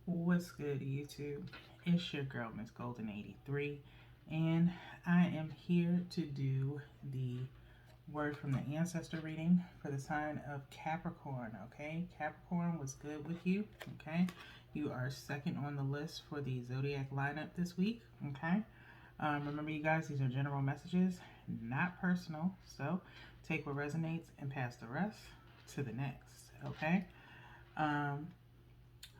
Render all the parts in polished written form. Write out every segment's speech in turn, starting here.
What's good, YouTube? It's your girl, Miss Golden 83, and I am here to do the word from the ancestor reading for the sign of Capricorn. Okay, Capricorn, what's good with you? Okay, you are second on the list for the zodiac lineup this week. Okay, remember, you guys, these are general messages, not personal. So take what resonates and pass the rest to the next. Okay. Um,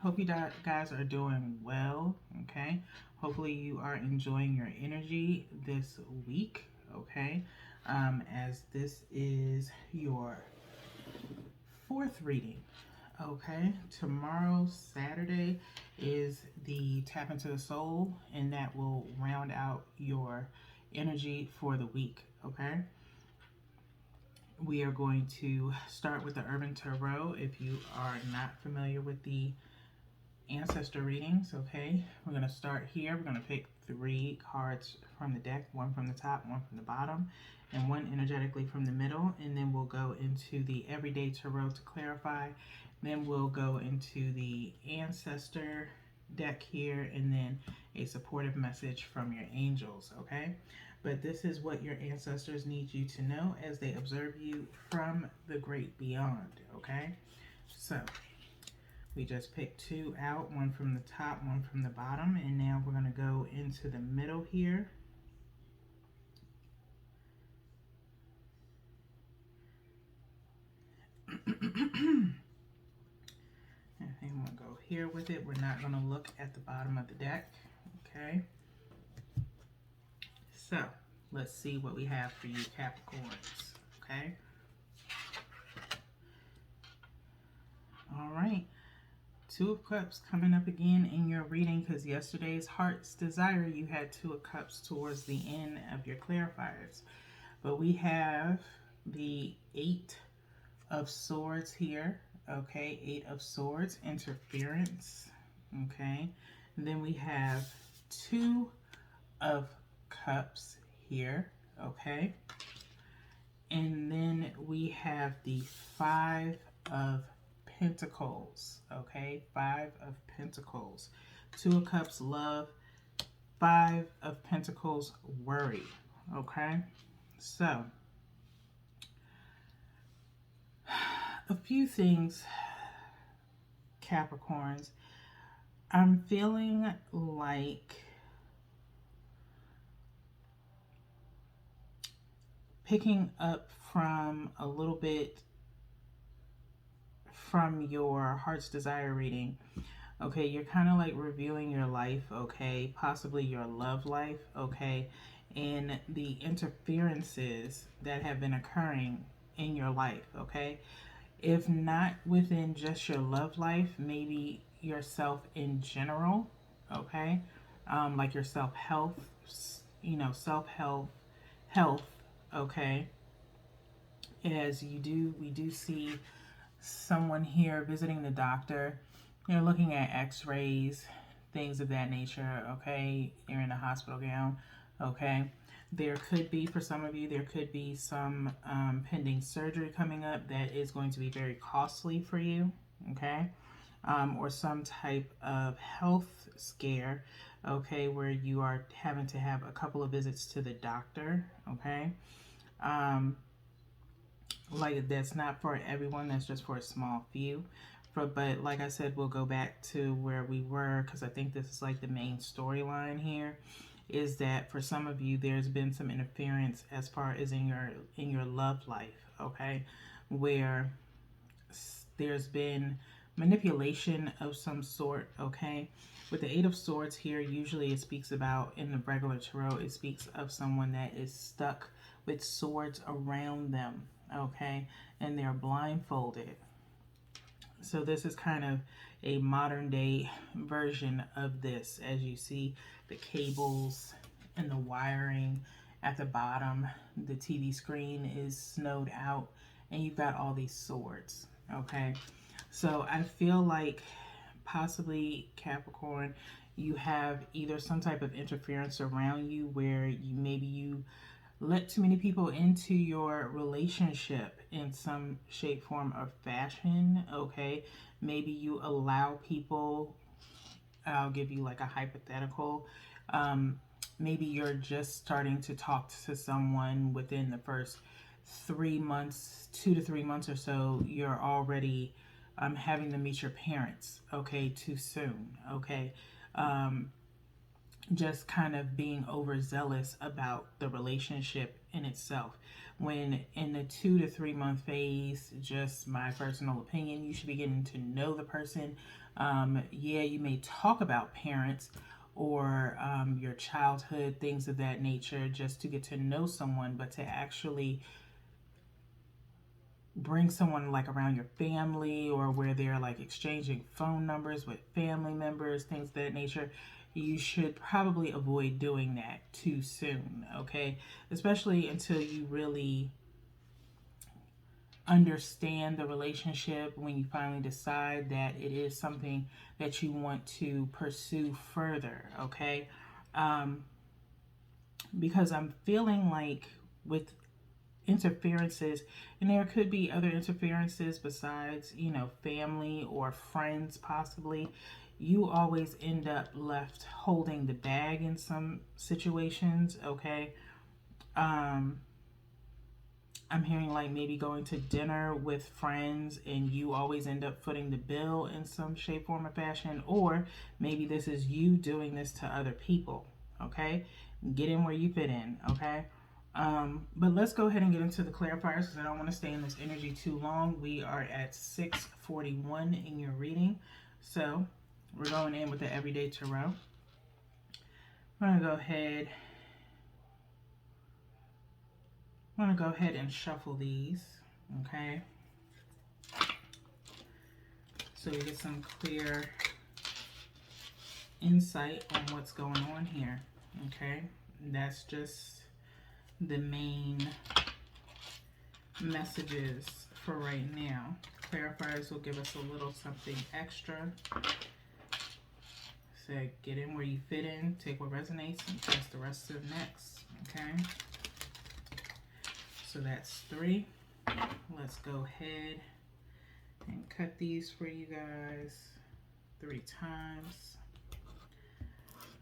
Hope you guys are doing well, okay? Hopefully you are enjoying your energy this week, okay? As this is your fourth reading, okay? Tomorrow, Saturday, is the Tap into the Soul, and that will round out your energy for the week, okay? We are going to start with the Urban Tarot. If you are not familiar with the ancestor readings, okay, we're going to start here. We're going to pick 3 cards from the deck, one from the top, one from the bottom, and one energetically from the middle, and then we'll go into the everyday tarot to clarify. Then we'll go into the ancestor deck here, and then a supportive message from your angels, okay? But this is what your ancestors need you to know as they observe you from the great beyond, okay? So we just picked 2 out, one from the top, one from the bottom, and now we're going to go into the middle here. I think I'm going to go here with it. We're not going to look at the bottom of the deck, okay? So, let's see what we have for you Capricorns, okay? All right. 2 of Cups coming up again in your reading, because yesterday's Heart's Desire, you had 2 of Cups towards the end of your clarifiers. But we have the 8 of Swords here, okay? 8 of Swords, interference, okay? And then we have 2 of Cups here, okay? And then we have the 5 of Pentacles, okay? 5 of Pentacles. 2 of Cups, love. 5 of Pentacles, worry, okay? So, a few things, Capricorns. I'm feeling like picking up from a little bit from your Heart's Desire reading. Okay, you're kind of like reviewing your life, okay, possibly your love life, okay, and the interferences that have been occurring in your life, okay. If not within just your love life, maybe yourself in general, okay, like your self-health, health, okay. As we do see someone here visiting the doctor. You're looking at x-rays, things of that nature, okay? You're in a hospital gown, okay? There could be, for some of you, there could be some pending surgery coming up that is going to be very costly for you, okay? Or some type of health scare, okay, where you are having to have a couple of visits to the doctor, okay? Like, that's not for everyone, that's just for a small few. But like I said, we'll go back to where we were, because I think this is like the main storyline here, is that for some of you there's been some interference as far as in your love life, okay, where there's been manipulation of some sort, okay. With the 8 of Swords here, usually it speaks about, in the regular tarot, it speaks of someone that is stuck with swords around them, okay, and they're blindfolded. So this is kind of a modern day version of this, as you see the cables and the wiring at the bottom. The TV screen is snowed out, and you've got all these swords, okay. So I feel like possibly, Capricorn, you have either some type of interference around you where you let too many people into your relationship in some shape, form, or fashion, okay? Maybe you allow people I'll give you like a hypothetical. Maybe you're just starting to talk to someone within the first 3 months, 2 to 3 months or so. You're already having them meet your parents, okay, too soon, okay. Just kind of being overzealous about the relationship in itself. When in the 2 to 3 month phase, just my personal opinion, you should be getting to know the person. Yeah, you may talk about parents or your childhood, things of that nature, just to get to know someone, but to actually bring someone like around your family, or where they're like exchanging phone numbers with family members, things of that nature, you should probably avoid doing that too soon, okay? Especially until you really understand the relationship, when you finally decide that it is something that you want to pursue further, okay? Because I'm feeling like with interferences, and there could be other interferences besides, family or friends possibly, you always end up left holding the bag in some situations, okay? I'm hearing like maybe going to dinner with friends and you always end up footing the bill in some shape, form, or fashion, or maybe this is you doing this to other people, okay? Get in where you fit in, okay? But let's go ahead and get into the clarifiers, because I don't want to stay in this energy too long. We are at 6:41 in your reading. So we're going in with the Everyday Tarot. I'm going to go ahead and shuffle these, okay? So you get some clear insight on what's going on here, okay? That's just the main messages for right now. Clarifiers will give us a little something extra. So get in where you fit in, take what resonates, and pass the rest to the next, okay? So that's 3. Let's go ahead and cut these for you guys 3 times.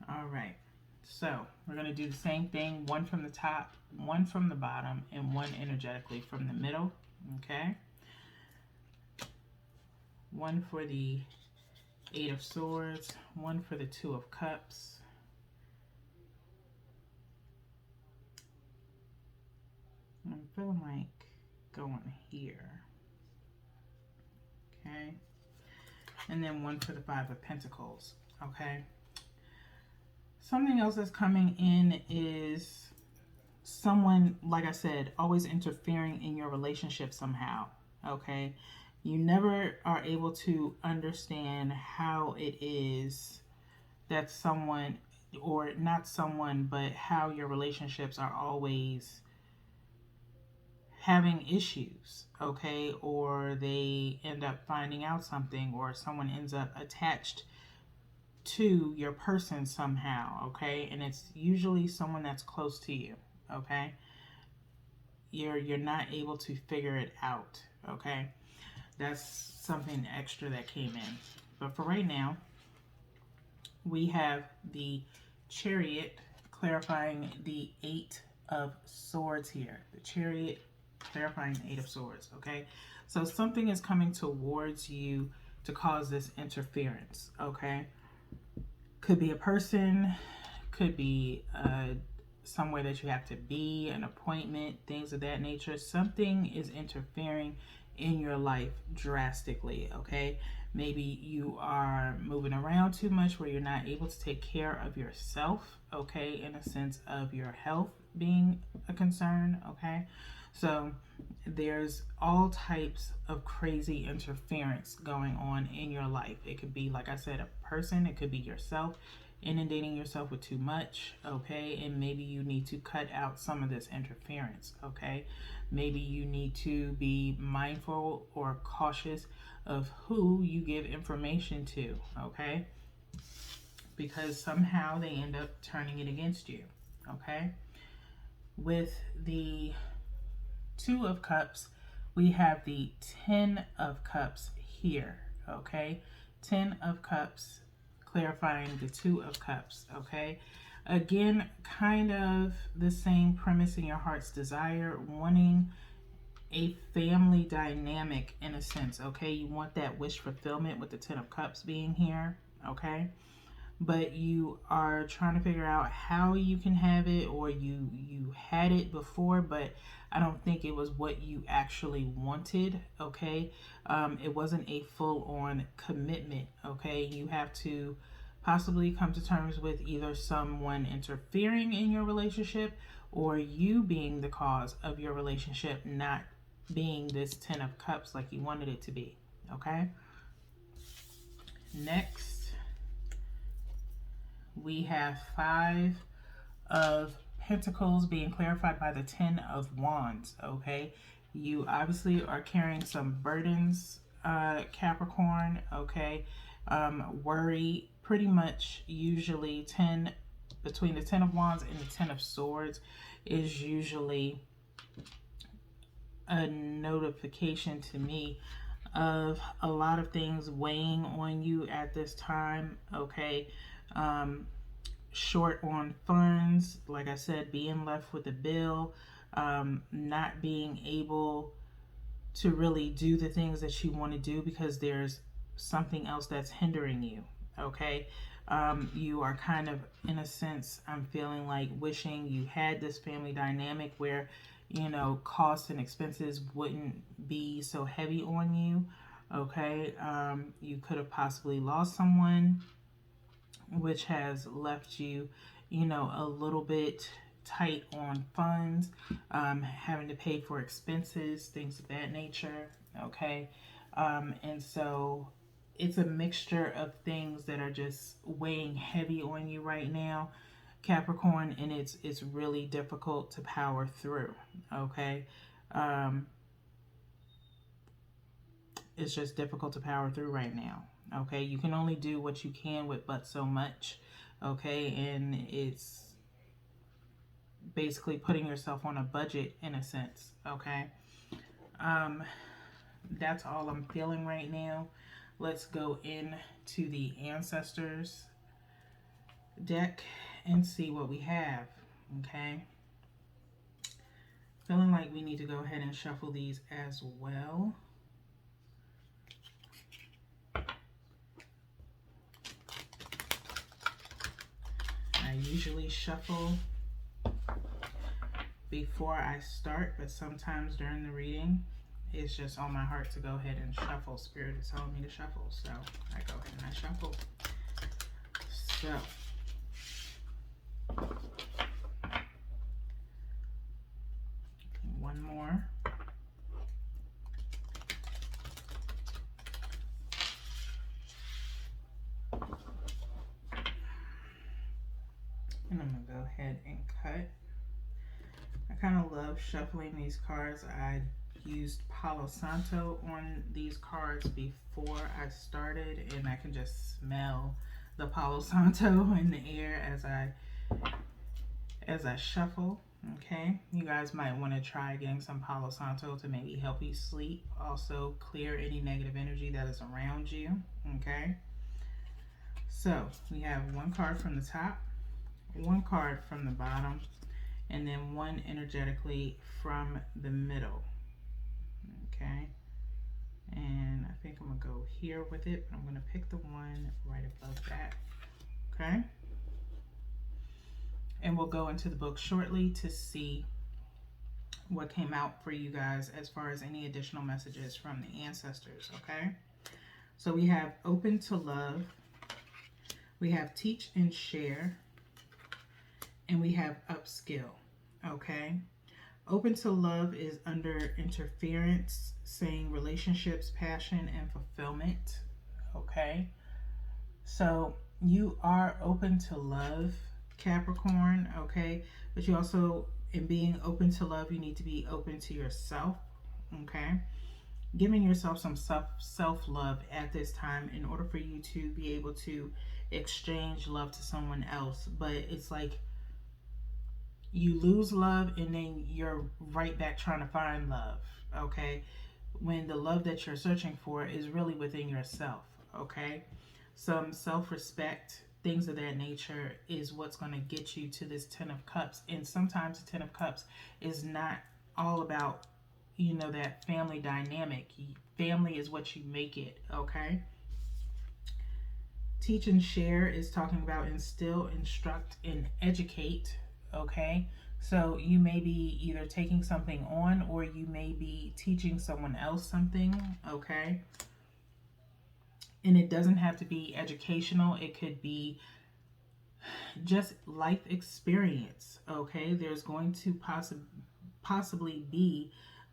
All right. So we're going to do the same thing, 1 from the top, 1 from the bottom, and 1 energetically from the middle, okay? 1 for the 8 of Swords, 1 for the 2 of Cups, I'm feeling like going here, okay? And then 1 for the 5 of Pentacles, okay? Something else that's coming in is someone, like I said, always interfering in your relationship somehow, okay? You never are able to understand how it is that someone, or not someone, but how your relationships are always having issues, okay? Or they end up finding out something, or someone ends up attached to your person somehow, okay? And it's usually someone that's close to you, okay? You're not able to figure it out, okay? That's something extra that came in. But for right now, we have the Chariot clarifying the 8 of Swords here. The Chariot clarifying the 8 of Swords, okay? So something is coming towards you to cause this interference, okay? Could be a person, could be somewhere that you have to be, an appointment, things of that nature. Something is interfering in your life drastically, okay? Maybe you are moving around too much where you're not able to take care of yourself, okay? In a sense of your health being a concern, okay? So there's all types of crazy interference going on in your life. It could be, like I said, a person. It could be yourself, inundating yourself with too much, okay? And maybe you need to cut out some of this interference, okay? Maybe you need to be mindful or cautious of who you give information to, okay? Because somehow they end up turning it against you, okay? With the 2 of Cups, we have the 10 of Cups here, okay? 10 of Cups clarifying the Two of Cups, okay? Again, kind of the same premise in your heart's desire, wanting a family dynamic in a sense, okay? You want that wish fulfillment with the Ten of Cups being here, okay? But you are trying to figure out how you can have it, or you had it before, but I don't think it was what you actually wanted, okay? It wasn't a full-on commitment, okay? You have to possibly come to terms with either someone interfering in your relationship or you being the cause of your relationship not being this Ten of Cups like you wanted it to be, okay? Next, we have Five of Pentacles being clarified by the Ten of Wands, okay? You obviously are carrying some burdens, Capricorn, okay? Worry, pretty much usually between the Ten of Wands and the Ten of Swords is usually a notification to me of a lot of things weighing on you at this time, okay? Short on funds, like I said, being left with a bill, not being able to really do the things that you want to do because there's something else that's hindering you, okay? You are kind of, in a sense, I'm feeling like wishing you had this family dynamic where, you know, costs and expenses wouldn't be so heavy on you, okay? You could have possibly lost someone, which has left you, you know, a little bit tight on funds, having to pay for expenses, things of that nature, okay? And so it's a mixture of things that are just weighing heavy on you right now, Capricorn, and it's really difficult to power through, okay? It's just difficult to power through right now, okay? You can only do what you can with but so much, okay? And it's basically putting yourself on a budget in a sense, okay? That's all I'm feeling right now. Let's go into the Ancestors deck and see what we have, okay? Feeling like we need to go ahead and shuffle these as well. I usually shuffle before I start, but sometimes during the reading, it's just on my heart to go ahead and shuffle. Spirit is telling me to shuffle, so I go ahead and I shuffle. So, one more. And I'm going to go ahead and cut. I kind of love shuffling these cards. I used Palo Santo on these cards before I started, and I can just smell the Palo Santo in the air as I shuffle. Okay, you guys might want to try getting some Palo Santo to maybe help you sleep. Also clear any negative energy that is around you. Okay, so we have one card from the top, one card from the bottom, and then one energetically from the middle. Okay, and I think I'm gonna go here with it, but I'm gonna pick the one right above that. Okay, and we'll go into the book shortly to see what came out for you guys as far as any additional messages from the ancestors. Okay, so we have Open to Love, we have Teach and Share, and we have Upskill. Okay, Open to Love is under interference, saying relationships, passion, and fulfillment. Okay, so you are open to love, Capricorn, okay? But you also, in being open to love, you need to be open to yourself, okay? Giving yourself some self-love at this time in order for you to be able to exchange love to someone else. But it's like you lose love and then you're right back trying to find love, okay? When the love that you're searching for is really within yourself, okay? some self-respect, things of that nature is what's going to get you to this Ten of Cups. And sometimes the Ten of Cups is not all about, that family dynamic. Family is what you make it, okay? Teach and share is talking about instill, instruct, and educate, okay? So you may be either taking something on or you may be teaching someone else something, okay? And it doesn't have to be educational. It could be just life experience, okay? There's going to possibly be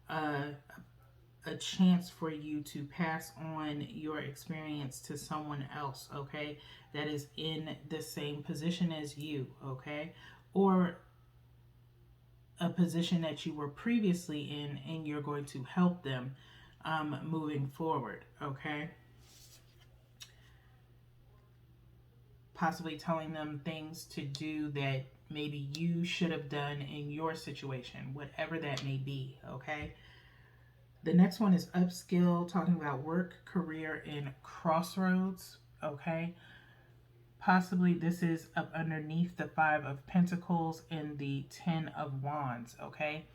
a chance for you to pass on your experience to someone else, okay, that is in the same position as you, okay, or a position that you were previously in, and you're going to help them moving forward, okay. Possibly telling them things to do that maybe you should have done in your situation, whatever that may be, okay. The next one is upskill, talking about work, career, and crossroads, okay. Possibly this is up underneath the Five of Pentacles and the Ten of Wands, okay.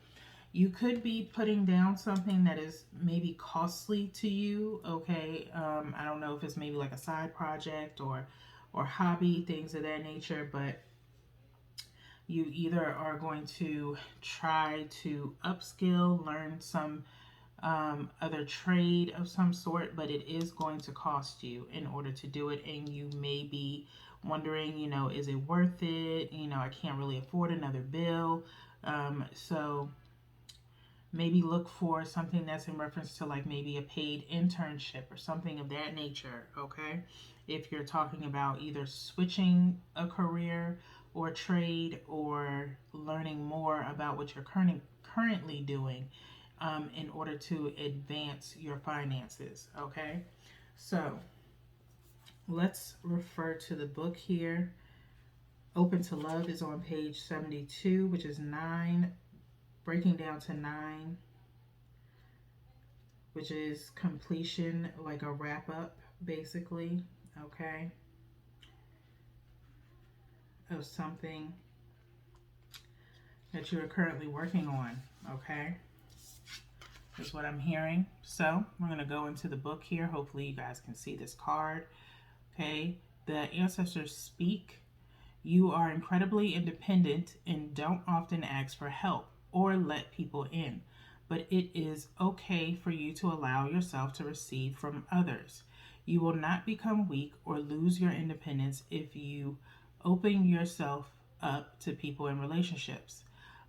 You could be putting down something that is maybe costly to you, okay. I don't know if it's maybe like a side project or hobby, things of that nature, but you either are going to try to upskill, learn some other trade of some sort, but it is going to cost you in order to do it, and you may be wondering, is it worth it? I can't really afford another bill, so maybe look for something that's in reference to like maybe a paid internship or something of that nature, okay? If you're talking about either switching a career or trade or learning more about what you're currently doing in order to advance your finances, okay? So let's refer to the book here. Open to Love is on page 72, which is 9, breaking down to 9, which is completion, like a wrap up, basically, okay, of something that you are currently working on, okay, is what I'm hearing. So we're going to go into the book here. Hopefully you guys can see this card, okay. The ancestors speak. You are incredibly independent and don't often ask for help or let people in, but it is okay for you to allow yourself to receive from others. You will not become weak or lose your independence if you open yourself up to people and relationships.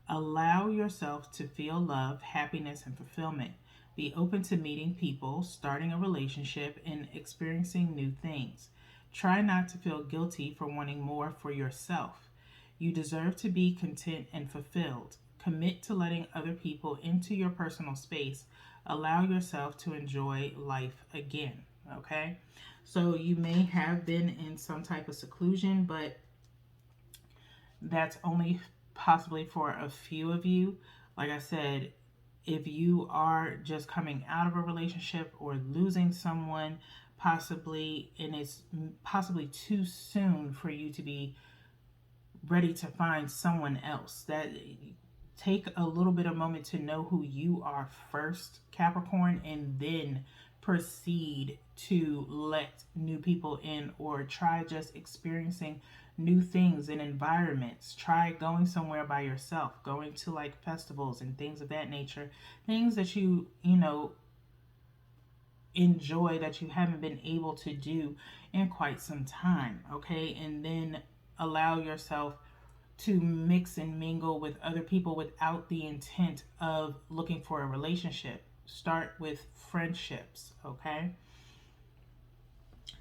Allow yourself to feel love, happiness, and fulfillment. Be open to meeting people, starting a relationship, and experiencing new things. Try not to feel guilty for wanting more for yourself. You deserve to be content and fulfilled. Commit to letting other people into your personal space. Allow yourself to enjoy life again, okay? So you may have been in some type of seclusion, but that's only possibly for a few of you. Like I said, if you are just coming out of a relationship or losing someone, possibly, and it's possibly too soon for you to be ready to find someone else, that take a little bit of moment to know who you are first, Capricorn, and then proceed to let new people in, or try just experiencing new things and environments. Try going somewhere by yourself, going to like festivals and things of that nature, things that you enjoy that you haven't been able to do in quite some time, okay? And then allow yourself to mix and mingle with other people without the intent of looking for a relationship. Start with friendships, okay?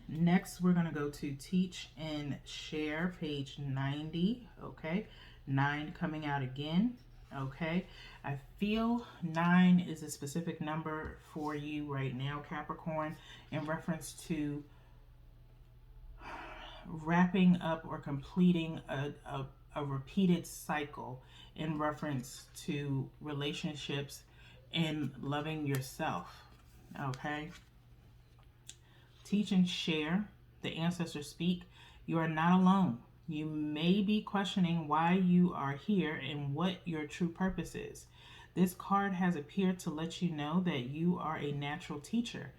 Next, we're going to go to Teach and Share, page 90, okay? 9 coming out again, okay? I feel 9 is a specific number for you right now, Capricorn, in reference to wrapping up or completing a repeated cycle in reference to relationships and loving yourself, okay? Teach and Share, the ancestors speak, you are not alone. You may be questioning why you are here and what your true purpose is. This card has appeared to let you know that you are a natural teacher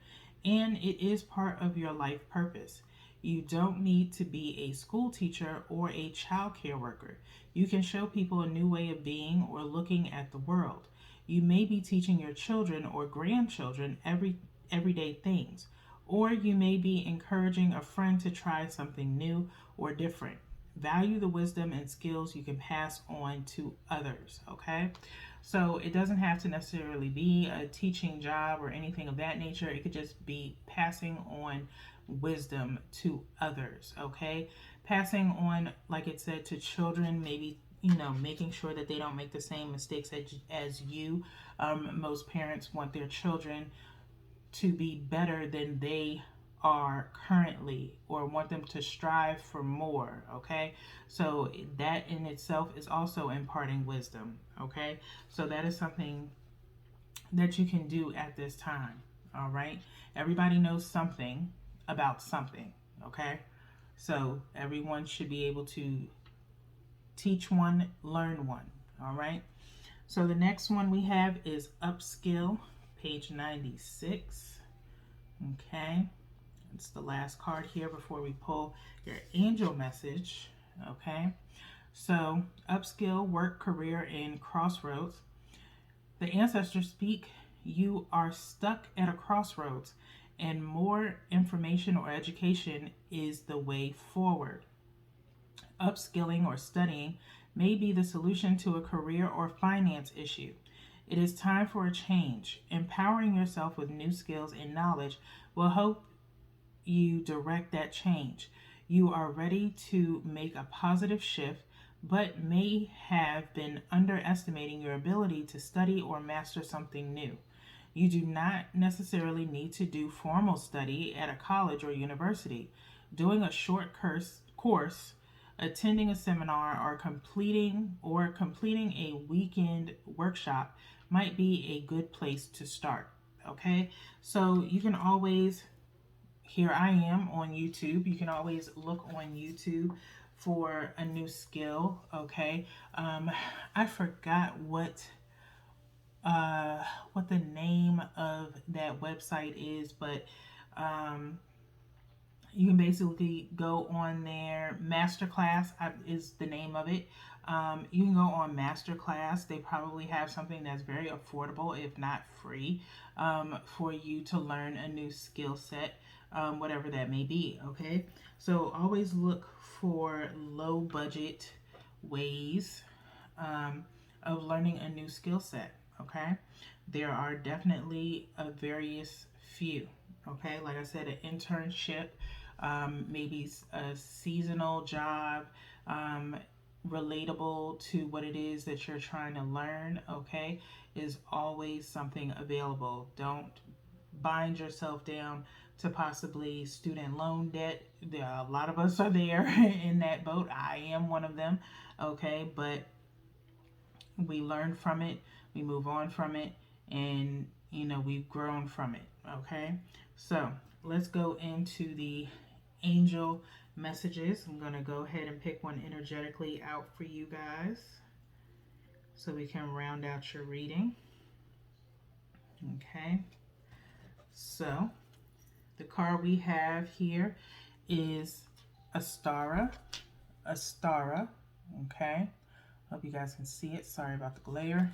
and it is part of your life purpose. You don't need to be a school teacher or a child care worker. You can show people a new way of being or looking at the world. You may be teaching your children or grandchildren everyday things, or you may be encouraging a friend to try something new or different. Value the wisdom and skills you can pass on to others, okay? So it doesn't have to necessarily be a teaching job or anything of that nature. It could just be passing on wisdom to others, okay? Passing on, like it said, to children, maybe, making sure that they don't make the same mistakes as you. Most parents want their children to be better than they are currently, or want them to strive for more, okay? So that in itself is also imparting wisdom, okay? So that is something that you can do at this time, all right? Everybody knows something about something, okay? So everyone should be able to teach one, learn one, all right? So the next one we have is Upskill, page 96, okay? It's the last card here before we pull your angel message, okay? So, upskill, work, career, and crossroads. The ancestors speak, you are stuck at a crossroads, and more information or education is the way forward. Upskilling or studying may be the solution to a career or finance issue. It is time for a change. Empowering yourself with new skills and knowledge will help you direct that change. You are ready to make a positive shift, but may have been underestimating your ability to study or master something new. You do not necessarily need to do formal study at a college or university. Doing a short course, attending a seminar, or completing a weekend workshop might be a good place to start. Okay? So you can always, here I am on YouTube. You can always look on YouTube for a new skill. Okay. I forgot what the name of that website is, but you can basically go on there. Masterclass is the name of it. You can go on Masterclass. They probably have something that's very affordable, if not free, for you to learn a new skill set, whatever that may be. Okay, so always look for low budget ways of learning a new skill set. Okay, there are definitely a various few. Okay, like I said, an internship, maybe a seasonal job, relatable to what it is that you're trying to learn, okay, is always something available. Don't bind yourself down to possibly student loan debt. A lot of us are there in that boat. I am one of them, okay, but we learn from it, we move on from it, and we've grown from it, okay? So let's go into the angel messages. I'm going to go ahead and pick one energetically out for you guys so we can round out your reading. Okay, so the card we have here is Astara. Okay, hope you guys can see it. Sorry about the glare.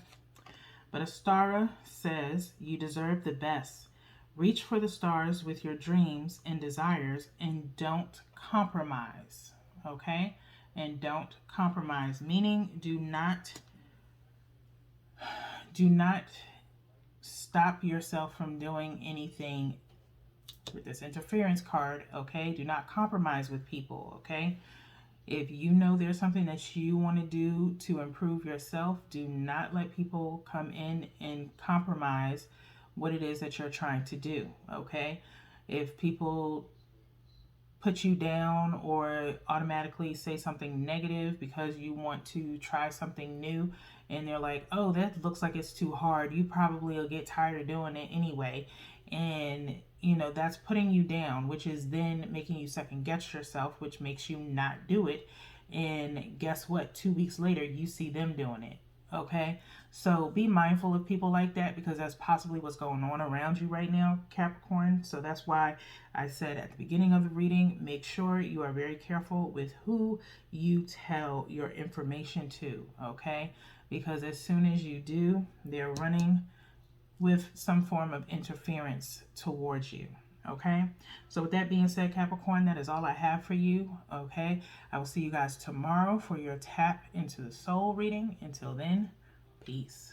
But Astara says you deserve the best. Reach for the stars with your dreams and desires and don't compromise. Okay? And don't compromise, meaning do not stop yourself from doing anything with this interference card. Okay? Do not compromise with people. Okay? If you know there's something that you want to do to improve yourself, do not let people come in and compromise what it is that you're trying to do, okay? If people put you down or automatically say something negative because you want to try something new and they're like, oh, that looks like it's too hard, you probably will get tired of doing it anyway, And, you know, that's putting you down, which is then making you second guess yourself, which makes you not do it. And guess what? 2 weeks later, you see them doing it. Okay, so be mindful of people like that, because that's possibly what's going on around you right now, Capricorn. So that's why I said at the beginning of the reading, make sure you are very careful with who you tell your information to, okay? Because as soon as you do, they're running with some form of interference towards you. Okay, so with that being said, Capricorn, that is all I have for you. Okay, I will see you guys tomorrow for your tap into the soul reading. Until then, peace.